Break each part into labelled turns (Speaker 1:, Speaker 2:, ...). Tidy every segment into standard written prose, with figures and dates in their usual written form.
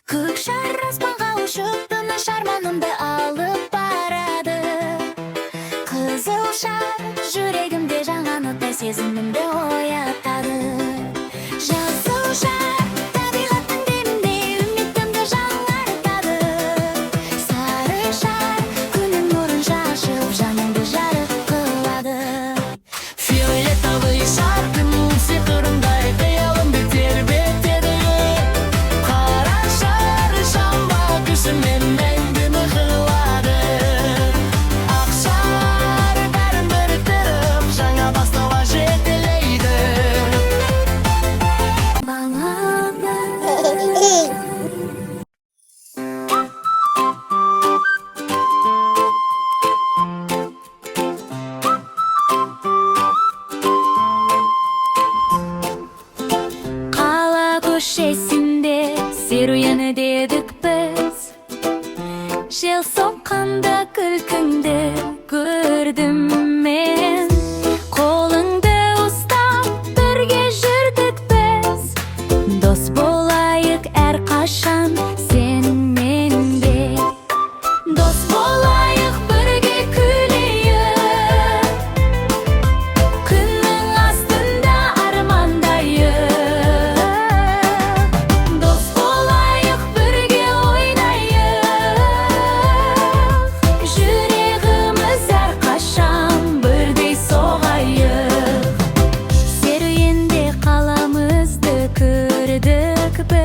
Speaker 1: Көк шар аспанға ұшып, тыныш арманымды алып барады. Қызыл шар жүрегімде жаңанықтай сезімімді оятады. Жасыл шар табиғаттың демінде үмітімді жаңартады. Сары шар күннің нұрын шашып, жанымды жарық қылады. Фиолетовый шар күннің сиқырындай қиялымды тербетеді. Қара шар шамға күшімен мәңгі нығылады. Ақ шар бәрін біріктіріп, жаңа бастауға жетелейді. Қала көшесінде серуен едік біз. Жел соққанда күлкіңді көрдім мен. Қолыңды ұстап бірге жүрдік біз. Дос болайық әрқашан сен менде. Дос болайық бірге күлейік. Күннің астында армандайық. Дос болайық бірге ойнайық. Жүрегіміз әрқашан бірдей соғайық. Серуенде қаламызды көрдік біз.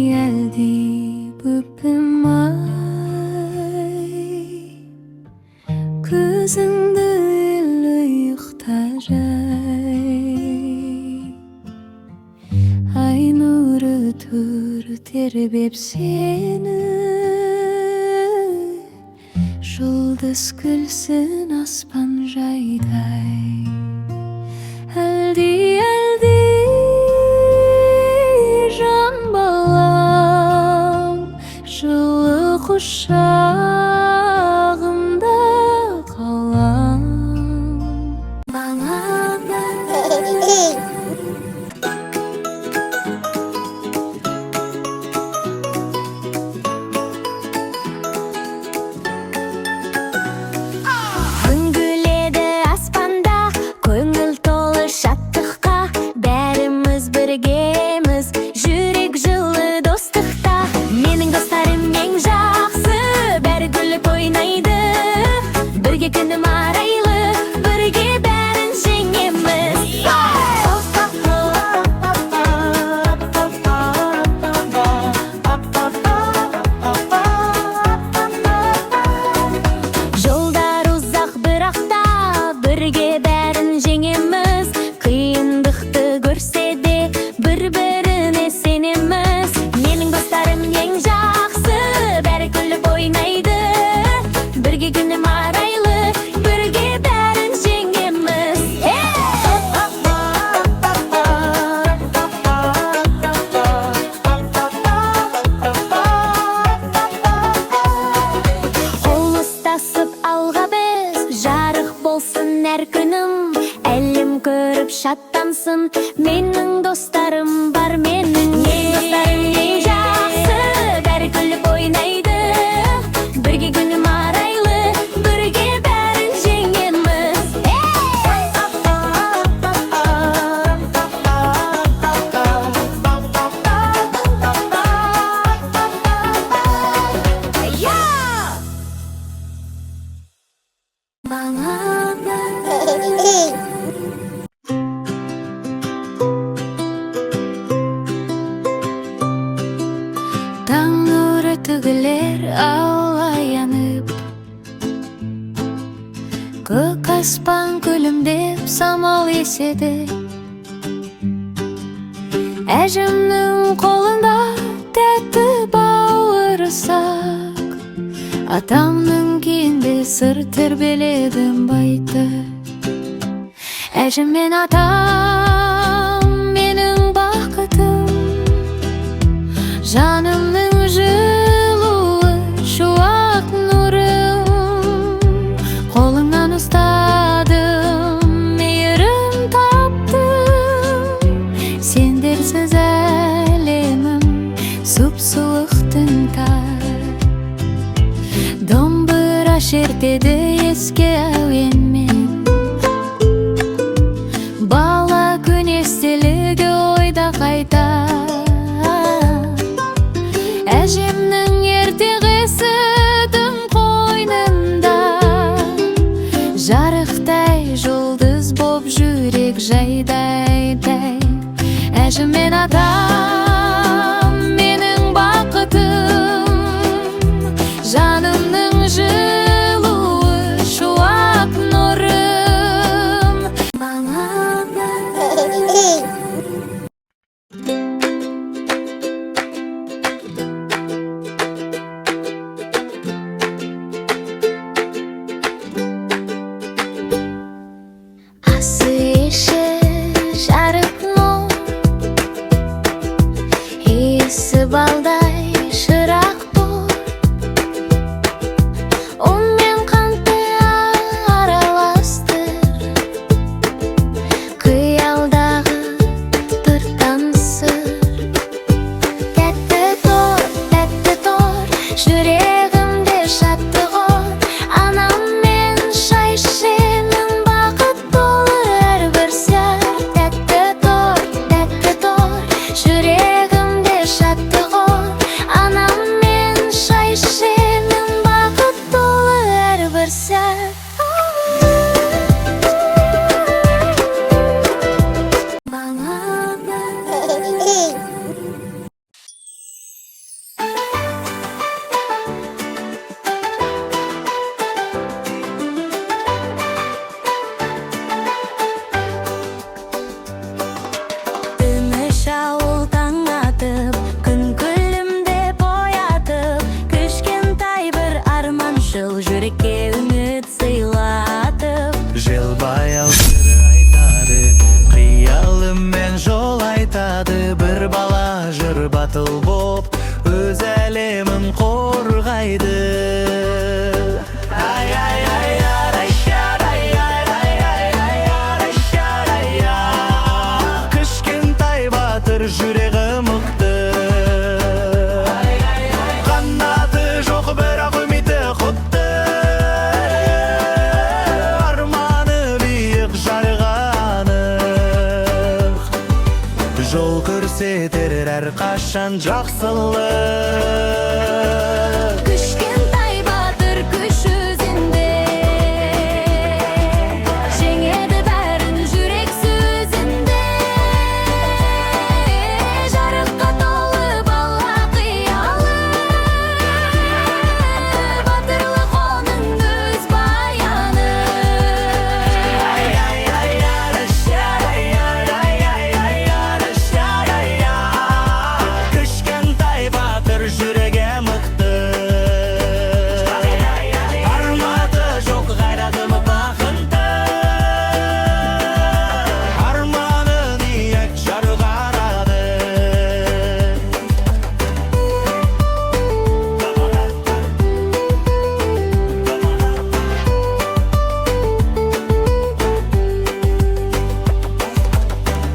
Speaker 1: Әлди бүпім ай, көзіңді ұйықта жай. Ай нұры тұр тербеп сені, жұлдыз күлсін аспан жайдай. Әлди жан балам, жылы құшағымда қалам. Күн күледі аспанда, көңіл толы шаттыққа. Бәріміз біргеміз, жүрек жылы достықта. Менің достарым ең жақсы, бәрі күліп ойнайды. Бірге күнім арайлы, бірге бәрін жеңеміз. Жолдар ұзақ бірақта, бірге бәрін жеңеміз. Қиындықты көрсе де бір-біріне сенеміз. Менің достарым ең жақсы, бәрі күліп ойнайды. Бірге күнім арайлы, бірге бәрін жеңеміз. Қол ұстасып алға біз, жарық болсын әр күнім. Әлем көріп шаттансын, менің достарым бар менің. Достарым ең жақсы, бәрі күліп ойнайды. Бірге күнім арайлы, бірге бәрін жеңеміз. Таң нұры төгілер ауа янып, көк аспан күлімдеп самал еседі. Әжімнің қолында тәтті бауырсақ, атамның сыр тербеледім байты. Әжім мен атам менің бақытым, жанымның жылуы, шуақ нұрым. Қолыңнан ұстадым, мейірім таптым. Сендерсіз әлемім сұп-суықтың тар. Домбыра шертеді еске әуенмен, бала күн естелігі ойда қайта. Әжемнің ертегісі дым қойнында, жарықтай жұлдыз боп жүрек жайдай-дай. Әжім мен атам менің бақытым, жанымның жылуы, шуақ нұрым. Асы еші жарық нұр, иісі балдай шырақ бұр. Ұн мен қантты араластыр, қиялдағы тыртан сыр. Тәтті тор, жүрегімде шаттық ор. Анам мен шай ішемін, бақыт толы әрбір сәт. Тәтті тор, жүрегімде шаттық ор. Анам мен шай ішемін, бақыт толы әрбір сәт. Тыныш ауыл таң атып, күн күлімдеп оятып, кішкентай бір арманшыл жүрекке үміт сыйлатып.
Speaker 2: Жел баяу сыр айтады, қиялыммен жол айтады. Бір бала жыр батыл боп, өз әлемін қорғайды. Кішкентай батыр жүрегі мықты, қанаты жоқ бірақ үміті құтты. Арманы биік жарығы анық, жол көрсетер әрқашан жақсылық.
Speaker 1: Кішкентай батыр күш өзінде, жеңеді бәрін жүрек сөзінде. Жарыққа толы бала қиялы, батырлық оның өз баяны.
Speaker 2: Кішкентай батыр жүрегі мықты, арматы жоқ қайратым бақытты. Арманы биік жарық арады.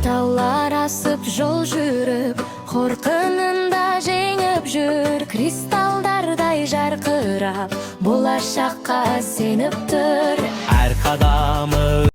Speaker 1: Таулар асып жол жүріп, қорқынында жеңіп жүр. Кристалдардай жарқырап, болашаққа сеніп тұр.
Speaker 2: Әр қадамы